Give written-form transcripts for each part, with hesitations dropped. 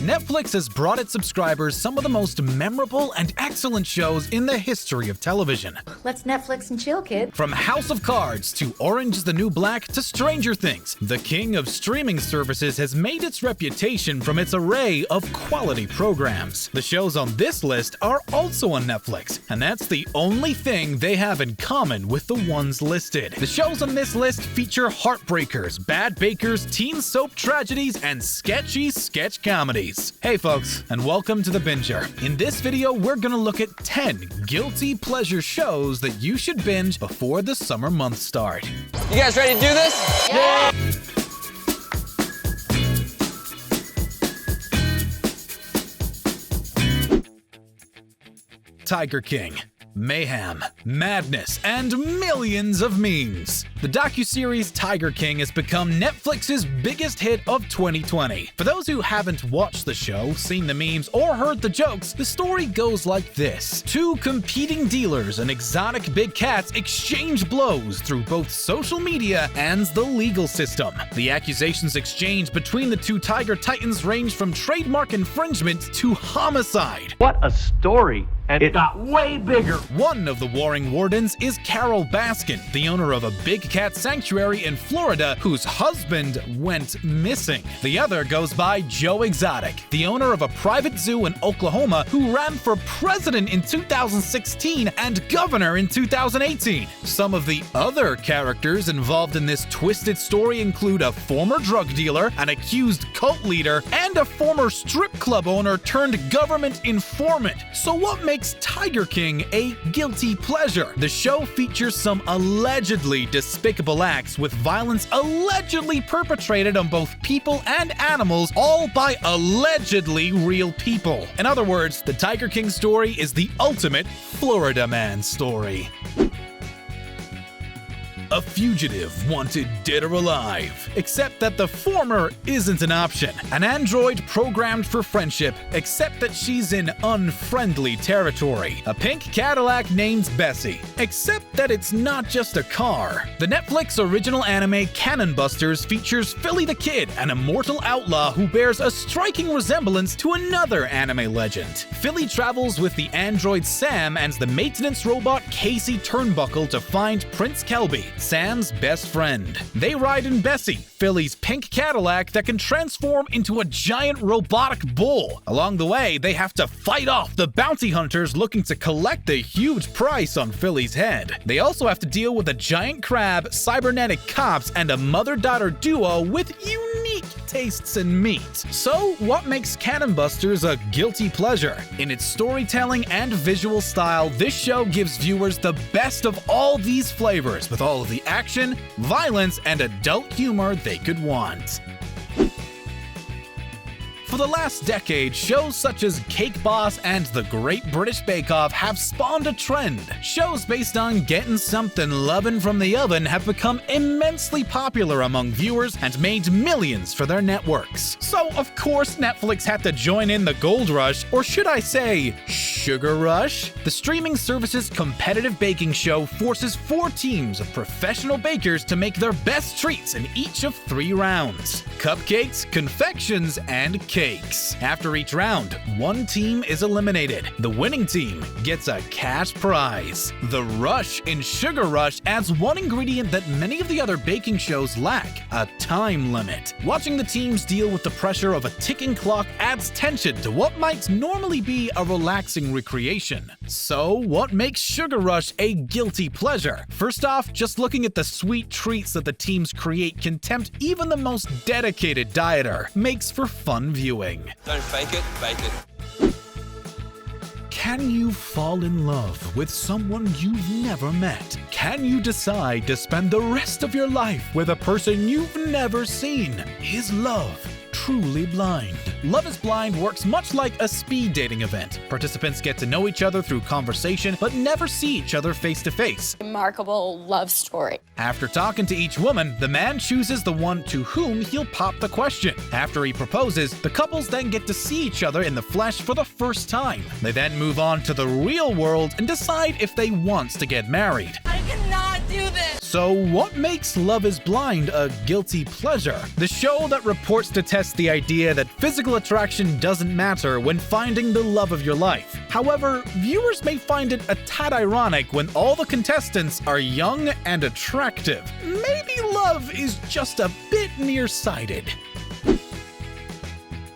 Netflix has brought its subscribers some of the most memorable and excellent shows in the history of television. Let's Netflix and chill, kid. From House of Cards to Orange is the New Black to Stranger Things, the king of streaming services has made its reputation from its array of quality programs. The shows on this list are also on Netflix, and that's the only thing they have in common with the ones listed. The shows on this list feature heartbreakers, bad bakers, teen soap tragedies, and sketchy sketch comedies. Hey folks, and welcome to The Binger. In this video, we're gonna look at 10 guilty pleasure shows that you should binge before the summer months start. You guys ready to do this? Yeah! Tiger King. Mayhem, madness, and millions of memes. The docuseries Tiger King has become Netflix's biggest hit of 2020. For those who haven't watched the show, seen the memes, or heard the jokes, the story goes like this. Two competing dealers and exotic big cats exchange blows through both social media and the legal system. The accusations exchanged between the two tiger titans range from trademark infringement to homicide. What a story! And it got way bigger. One of the warring wardens is Carol Baskin, the owner of a big cat sanctuary in Florida whose husband went missing. The other goes by Joe Exotic, the owner of a private zoo in Oklahoma who ran for president in 2016 and governor in 2018. Some of the other characters involved in this twisted story include a former drug dealer, an accused cult leader, and a former strip club owner turned government informant. So what makes Tiger King a guilty pleasure? The show features some allegedly despicable acts with violence allegedly perpetrated on both people and animals, all by allegedly real people. In other words, the Tiger King story is the ultimate Florida man story. A fugitive wanted dead or alive, except that the former isn't an option. An android programmed for friendship, except that she's in unfriendly territory. A pink Cadillac named Bessie, except that it's not just a car. The Netflix original anime Cannon Busters features Philly the Kid, an immortal outlaw who bears a striking resemblance to another anime legend. Philly travels with the android Sam and the maintenance robot Casey Turnbuckle to find Prince Kelby, Sam's best friend. They ride in Bessie, Philly's pink Cadillac that can transform into a giant robotic bull. Along the way, they have to fight off the bounty hunters looking to collect a huge price on Philly's head. They also have to deal with a giant crab, cybernetic cops, and a mother-daughter duo with unique tastes in meat. So, what makes Cannon Busters a guilty pleasure? In its storytelling and visual style, this show gives viewers the best of all these flavors, with all of the action, violence, and adult humor they could want. For the last decade, shows such as Cake Boss and The Great British Bake Off have spawned a trend. Shows based on getting something lovin' from the oven have become immensely popular among viewers and made millions for their networks. So, of course, Netflix had to join in the gold rush, or should I say, sugar rush? The streaming service's competitive baking show forces 4 teams of professional bakers to make their best treats in each of 3 rounds: cupcakes, confections, and cakes. After each round, one team is eliminated. The winning team gets a cash prize. The rush in Sugar Rush adds one ingredient that many of the other baking shows lack: a time limit. Watching the teams deal with the pressure of a ticking clock adds tension to what might normally be a relaxing recreation. So, what makes Sugar Rush a guilty pleasure? First off, just looking at the sweet treats that the teams create can tempt even the most dedicated dieter. Makes for fun viewing. Don't fake it, bake it. Can you fall in love with someone you've never met? Can you decide to spend the rest of your life with a person you've never seen? Is love truly blind? Love is Blind works much like a speed dating event. Participants get to know each other through conversation, but never see each other face to face. Remarkable love story. After talking to each woman, the man chooses the one to whom he'll pop the question. After he proposes, the couples then get to see each other in the flesh for the first time. They then move on to the real world and decide if they want to get married. I cannot do this. So what makes Love is Blind a guilty pleasure? The show that reports to test the idea that physical attraction doesn't matter when finding the love of your life. However, viewers may find it a tad ironic when all the contestants are young and attractive. Maybe love is just a bit nearsighted.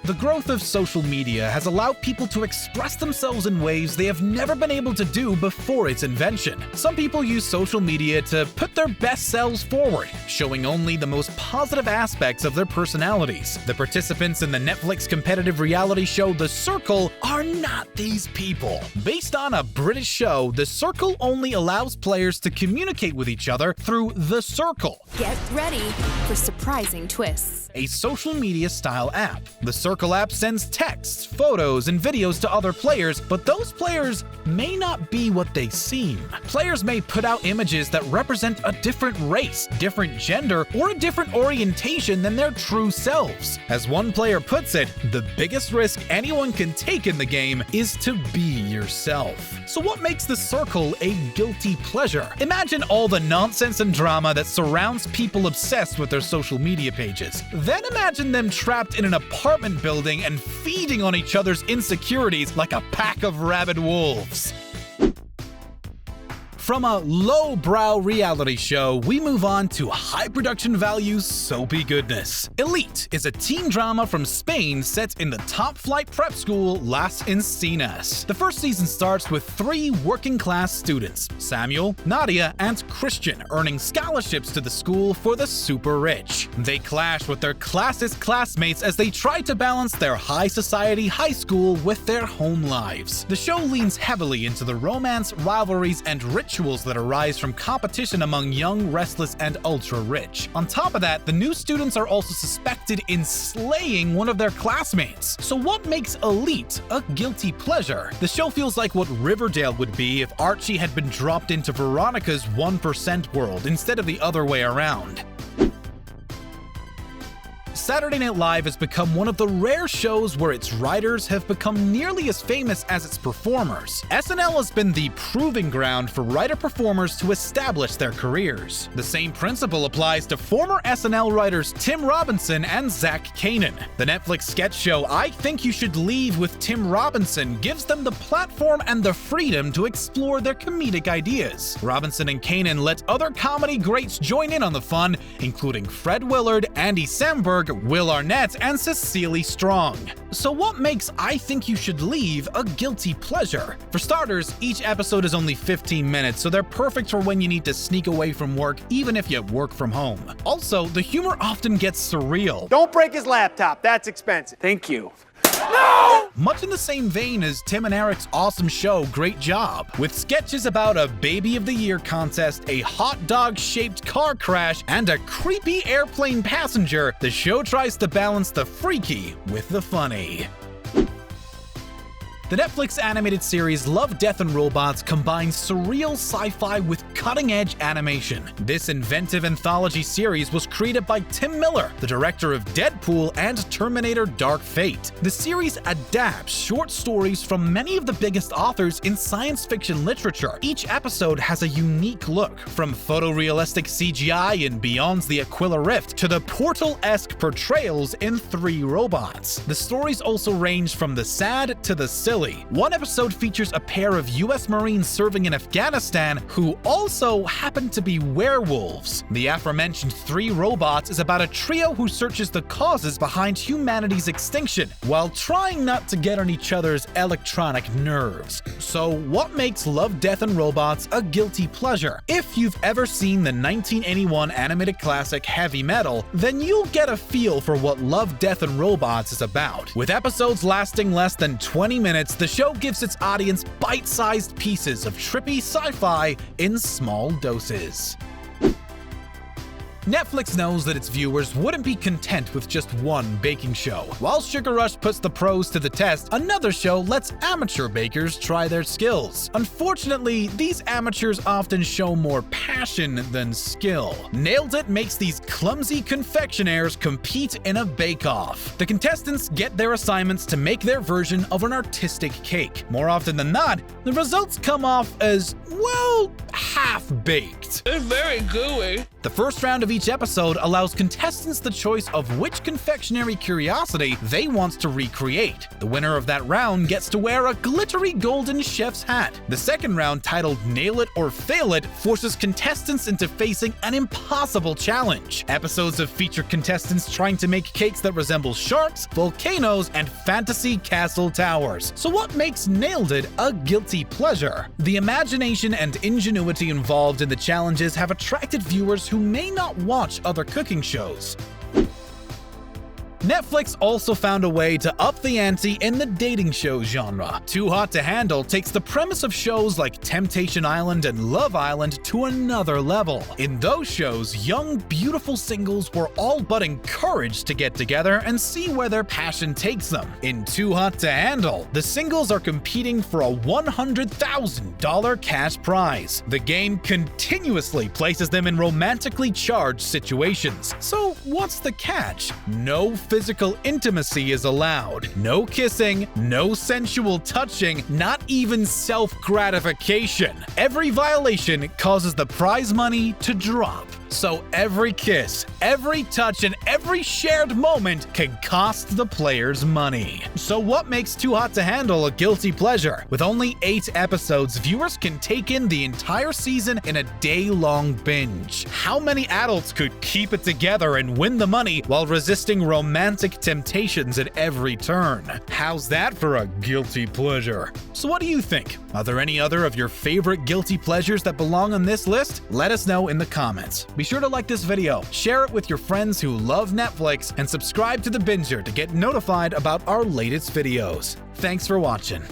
The growth of social media has allowed people to express themselves in ways they have never been able to do before its invention. Some people use social media to put their best selves forward, showing only the most positive aspects of their personalities. The participants in the Netflix competitive reality show The Circle are not these people. Based on a British show, The Circle only allows players to communicate with each other through The Circle. Get ready for surprising twists. A social media style app. The Circle app sends texts, photos, and videos to other players, but those players may not be what they seem. Players may put out images that represent a different race, different gender, or a different orientation than their true selves. As one player puts it, the biggest risk anyone can take in the game is to be yourself. So what makes The Circle a guilty pleasure? Imagine all the nonsense and drama that surrounds people obsessed with their social media pages. Then imagine them trapped in an apartment building and feeding on each other's insecurities like a pack of rabid wolves. From a low-brow reality show, we move on to high-production value soapy goodness. Elite is a teen drama from Spain set in the top-flight prep school Las Encinas. The first season starts with 3 working-class students, Samuel, Nadia, and Christian, earning scholarships to the school for the super rich. They clash with their classist classmates as they try to balance their high-society high school with their home lives. The show leans heavily into the romance, rivalries, and rituals that arise from competition among young, restless, and ultra-rich. On top of that, the new students are also suspected in slaying one of their classmates. So what makes Elite a guilty pleasure? The show feels like what Riverdale would be if Archie had been dropped into Veronica's 1% world instead of the other way around. Saturday Night Live has become one of the rare shows where its writers have become nearly as famous as its performers. SNL has been the proving ground for writer-performers to establish their careers. The same principle applies to former SNL writers Tim Robinson and Zach Kanan. The Netflix sketch show I Think You Should Leave with Tim Robinson gives them the platform and the freedom to explore their comedic ideas. Robinson and Kanan let other comedy greats join in on the fun, including Fred Willard, Andy Samberg, Will Arnett, and Cecily Strong. So what makes I Think You Should Leave a guilty pleasure? For starters, each episode is only 15 minutes, so they're perfect for when you need to sneak away from work, even if you work from home. Also, the humor often gets surreal. Don't break his laptop, that's expensive. Thank you. No! Much in the same vein as Tim and Eric's awesome show, Great Job. With sketches about a Baby of the Year contest, a hot dog-shaped car crash, and a creepy airplane passenger, the show tries to balance the freaky with the funny. The Netflix animated series Love, Death, and Robots combines surreal sci-fi with cutting-edge animation. This inventive anthology series was created by Tim Miller, the director of Deadpool and Terminator Dark Fate. The series adapts short stories from many of the biggest authors in science fiction literature. Each episode has a unique look, from photorealistic CGI in Beyond's the Aquila Rift to the Portal-esque portrayals in 3 Robots. The stories also range from the sad to the silly. One episode features a pair of US Marines serving in Afghanistan who also happen to be werewolves. The aforementioned 3 Robots is about a trio who searches the causes behind humanity's extinction while trying not to get on each other's electronic nerves. So what makes Love, Death, and Robots a guilty pleasure? If you've ever seen the 1981 animated classic Heavy Metal, then you'll get a feel for what Love, Death, and Robots is about. With episodes lasting less than 20 minutes, the show gives its audience bite-sized pieces of trippy sci-fi in small doses. Netflix knows that its viewers wouldn't be content with just one baking show. While Sugar Rush puts the pros to the test, another show lets amateur bakers try their skills. Unfortunately, these amateurs often show more passion than skill. Nailed It makes these clumsy confectionaires compete in a bake-off. The contestants get their assignments to make their version of an artistic cake. More often than not, the results come off as, well, half-baked. It's very gooey. The first round of each episode allows contestants the choice of which confectionery curiosity they want to recreate. The winner of that round gets to wear a glittery golden chef's hat. The second round, titled Nail It or Fail It, forces contestants into facing an impossible challenge. Episodes have featured contestants trying to make cakes that resemble sharks, volcanoes, and fantasy castle towers. So what makes Nailed It a guilty pleasure? The imagination and ingenuity involved in the challenges have attracted viewers who may not watch other cooking shows. Netflix also found a way to up the ante in the dating show genre. Too Hot to Handle takes the premise of shows like Temptation Island and Love Island to another level. In those shows, young, beautiful singles were all but encouraged to get together and see where their passion takes them. In Too Hot to Handle, the singles are competing for a $100,000 cash prize. The game continuously places them in romantically charged situations. So what's the catch? No physical intimacy is allowed. No kissing, no sensual touching, not even self-gratification. Every violation causes the prize money to drop. So every kiss, every touch, and every shared moment can cost the players money. So what makes Too Hot to Handle a guilty pleasure? With only 8 episodes, viewers can take in the entire season in a day-long binge. How many adults could keep it together and win the money while resisting romantic temptations at every turn? How's that for a guilty pleasure? So what do you think? Are there any other of your favorite guilty pleasures that belong on this list? Let us know in the comments. Be sure to like this video, share it with your friends who love Netflix, and subscribe to The Binger to get notified about our latest videos. Thanks for watching.